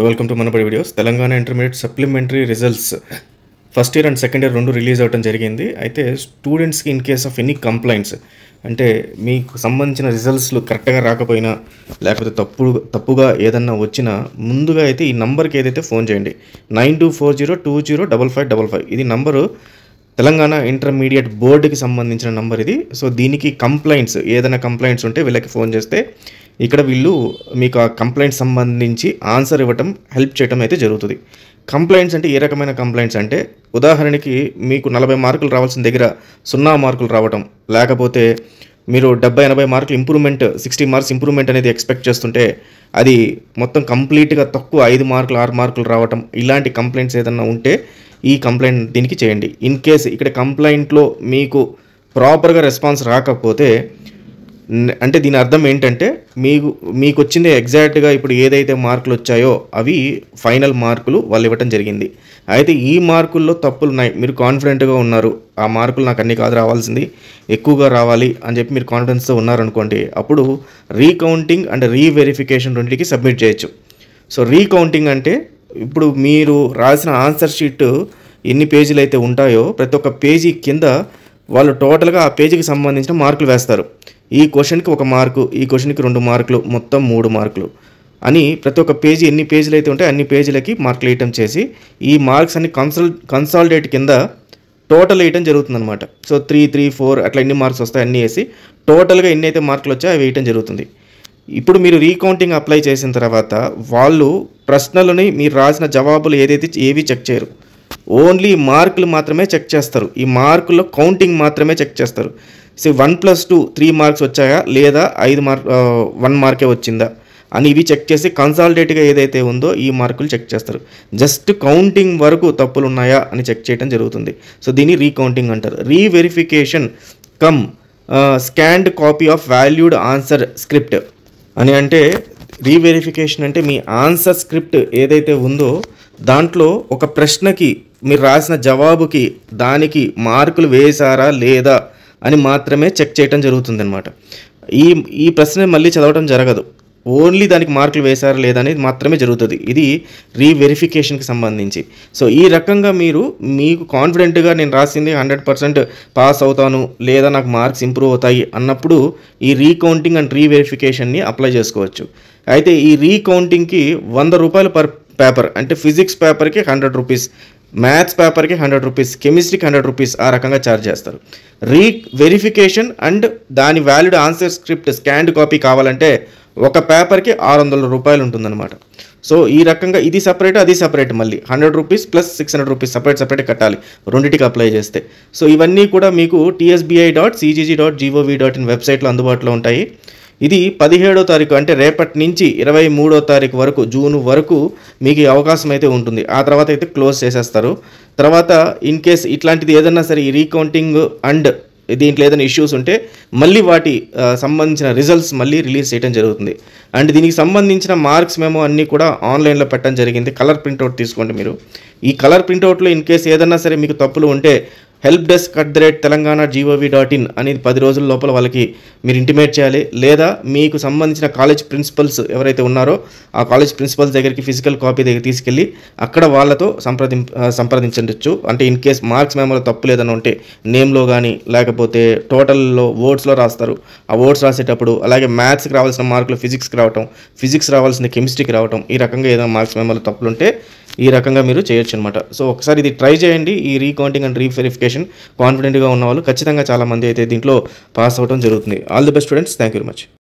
Welcome to Manapadi videos. Telangana intermediate supplementary results first year and second year రెండు release అవ్వడం జరిగింది. అయితే స్టూడెంట్స్కి in case of any complaints అంటే మీకు సంబంధించిన రిజల్ట్స్లు కరెక్ట్గా రాకపోయినా లేకపోతే తప్పుగా ఏదన్నా వచ్చినా ముందుగా అయితే ఈ నంబర్కి ఏదైతే ఫోన్ చేయండి 9240205555. ఇది నంబరు తెలంగాణ ఇంటర్మీడియట్ బోర్డుకి సంబంధించిన నంబర్ ఇది. సో దీనికి కంప్లైంట్స్ ఏదైనా కంప్లైంట్స్ ఉంటే వీళ్ళకి ఫోన్ చేస్తే ఇక్కడ వీళ్ళు మీకు ఆ కంప్లైంట్స్ సంబంధించి ఆన్సర్ ఇవ్వటం హెల్ప్ చేయడం అయితే జరుగుతుంది. కంప్లైంట్స్ అంటే ఏ రకమైన కంప్లైంట్స్ అంటే ఉదాహరణకి మీకు 40 మార్కులు రావాల్సిన దగ్గర 0 మార్కులు రావటం, లేకపోతే మీరు 70-80 మార్కులు ఇంప్రూవ్మెంట్ 60 మార్క్స్ ఇంప్రూవ్మెంట్ అనేది ఎక్స్పెక్ట్ చేస్తుంటే అది మొత్తం కంప్లీట్గా తక్కువ 5 మార్కులు 6 మార్కులు రావటం, ఇలాంటి కంప్లైంట్స్ ఏదన్నా ఉంటే ఈ కంప్లైంట్ దీనికి చేయండి. ఇన్ కేస్ ఇక్కడ కంప్లైంట్లో మీకు ప్రాపర్గా రెస్పాన్స్ రాకపోతే అంటే దీని అర్థం ఏంటంటే మీకు వచ్చింది ఎగ్జాక్ట్గా ఇప్పుడు ఏదైతే మార్కులు వచ్చాయో అవి ఫైనల్ మార్కులు వాళ్ళు ఇవ్వటం జరిగింది. అయితే ఈ మార్కుల్లో తప్పులు ఉన్నాయి, మీరు కాన్ఫిడెంట్గా ఉన్నారు, ఆ మార్కులు నాకు అన్ని కాదు రావాల్సింది ఎక్కువగా రావాలి అని చెప్పి మీరు కాన్ఫిడెన్స్తో ఉన్నారనుకోండి, అప్పుడు రీకౌంటింగ్ అండ్ రీవెరిఫికేషన్ రెండింటికి సబ్మిట్ చేయొచ్చు. సో రీకౌంటింగ్ అంటే ఇప్పుడు మీరు రాసిన ఆన్సర్ షీట్ ఎన్ని పేజీలు అయితే ఉంటాయో ప్రతి ఒక్క పేజీ కింద వాళ్ళు టోటల్గా ఆ పేజీకి సంబంధించిన మార్కులు వేస్తారు. ఈ క్వశ్చన్కి 1 మార్కు, ఈ క్వశ్చన్కి 2 మార్కులు, మొత్తం 3 మార్కులు అని ప్రతి ఒక్క పేజీ ఎన్ని పేజీలు అయితే ఉంటే అన్ని పేజీలకి మార్కులు వేయటం చేసి ఈ మార్క్స్ అన్ని కన్సాలిడేట్ కింద టోటల్ వేయటం జరుగుతుందన్నమాట. సో 3, 3, 4 అట్లా ఎన్ని మార్క్స్ వస్తాయి అన్నీ వేసి టోటల్గా ఎన్ని అయితే మార్కులు వచ్చాయో అవి వేయటం జరుగుతుంది. ఇప్పుడు మీరు రీకౌంటింగ్ అప్లై చేసిన తర్వాత వాళ్ళు ప్రశ్నలని మీరు రాసిన జవాబులు ఏవి చెక్ చేయరు, ఓన్లీ మార్కులు మాత్రమే చెక్ చేస్తారు. ఈ మార్కుల్లో కౌంటింగ్ మాత్రమే చెక్ చేస్తారు. సో 1+2 3 మార్క్స్ వచ్చాయా లేదా 1 మార్కే వచ్చిందా అని ఇవి చెక్ చేసి కన్సాలిడేట్గా ఏదైతే ఉందో ఈ మార్కులు చెక్ చేస్తారు. జస్ట్ కౌంటింగ్ వరకు తప్పులు ఉన్నాయా అని చెక్ చేయడం జరుగుతుంది. సో దీన్ని రీకౌంటింగ్ అంటారు. Reverification come scanned copy of valued answer script అని అంటే రీవెరిఫికేషన్ అంటే మీ ఆన్సర్ స్క్రిప్ట్ ఏదైతే ఉందో దాంట్లో ఒక ప్రశ్నకి మీరు రాసిన జవాబుకి దానికి మార్కులు వేశారా లేదా అని మాత్రమే చెక్ చేయడం జరుగుతుందన్నమాట. ఈ ప్రశ్న మళ్ళీ చదవడం జరగదు, ఓన్లీ దానికి మార్కులు వేశారా లేదా అనేది మాత్రమే జరుగుతుంది. ఇది రీవెరిఫికేషన్కి సంబంధించి. సో ఈ రకంగా మీకు కాన్ఫిడెంట్గా నేను రాసింది 100% పాస్ అవుతాను లేదా నాకు మార్క్స్ ఇంప్రూవ్ అవుతాయి అన్నప్పుడు ఈ రీకౌంటింగ్ అండ్ రీవెరిఫికేషన్ని అప్లై చేసుకోవచ్చు. అయితే ఈ రీకౌంటింగ్కి 100 రూపాయలు పర్ పేపర్, అంటే ఫిజిక్స్ పేపర్కి 100 రూపీస్, మ్యాథ్స్ పేపర్కి 100 రూపీస్, కెమిస్ట్రీకి 100 రూపీస్ ఆ రకంగా ఛార్జ్ చేస్తారు. వెరిఫికేషన్ అండ్ దాని valid answer script scanned copy కావాలంటే ఒక పేపర్కి 600 రూపాయలు ఉంటుందన్నమాట. సో ఈ రకంగా ఇది సపరేట్ అది సపరేట్, మళ్ళీ 100 రూపీస్ ప్లస్ 600 రూపీస్ సపరేట్ కట్టాలి రెండింటికి అప్లై చేస్తే. సో ఇవన్నీ కూడా మీకు tsbi.cgg.gov.in వెబ్సైట్లో అందుబాటులో ఉంటాయి. ఇది 17వ తారీఖు అంటే రేపటి నుంచి 23వ తారీఖు వరకు, జూన్ వరకు మీకు ఈ అవకాశం అయితే ఉంటుంది. ఆ తర్వాత అయితే క్లోజ్ చేసేస్తారు. తర్వాత ఇన్ కేస్ ఇట్లాంటిది ఏదన్నా సరే ఈ రీకౌంటింగ్ అండ్ దీంట్లో ఏదైనా ఇష్యూస్ ఉంటే మళ్ళీ వాటి సంబంధించిన రిజల్ట్స్ మళ్ళీ రిలీజ్ చేయడం జరుగుతుంది. అండ్ దీనికి సంబంధించిన మార్క్స్ మేము అన్నీ కూడా ఆన్లైన్లో పెట్టడం జరిగింది. కలర్ ప్రింట్అవుట్ తీసుకోండి మీరు. ఈ కలర్ ప్రింట్అవుట్లో ఇన్ కేస్ ఏదన్నా సరే మీకు తప్పులు ఉంటే helpdesk@telangana.gov.in అనేది 10 రోజుల లోపల వాళ్ళకి మీరు ఇంటిమేట్ చేయాలి. లేదా మీకు సంబంధించిన కాలేజ్ ప్రిన్సిపల్స్ ఎవరైతే ఉన్నారో ఆ కాలేజ్ ప్రిన్సిపల్స్ దగ్గరికి ఫిజికల్ కాపీ దగ్గర తీసుకెళ్ళి అక్కడ వాళ్ళతో సంప్రదించవచ్చు. అంటే ఇన్ కేస్ మార్క్స్ మేమోలో తప్పు లేదని ఉంటే నేమ్లో కానీ లేకపోతే టోటల్లో వర్డ్స్లో రాస్తారు, ఆ వర్డ్స్ రాసేటప్పుడు అలాగే మ్యాథ్స్కి రావాల్సిన మార్కులు ఫిజిక్స్కి రావటం, ఫిజిక్స్ రావాల్సిన కెమిస్ట్రీకి రావటం, ఈ రకంగా ఏదైనా మార్క్స్ మేమోలో తప్పులు ఉంటే ఈ రకంగా మీరు చేయొచ్చు అనమాట. సో ఒకసారి ఇది ట్రై చేయండి. ఈ రీకౌంటింగ్ అండ్ రీవెరిఫికేషన్ కాన్ఫిడెంట్గా ఉన్న వాళ్ళు ఖచ్చితంగా చాలామంది అయితే దీంట్లో పాస్ అవ్వడం జరుగుతుంది. All the best students, thank you very much.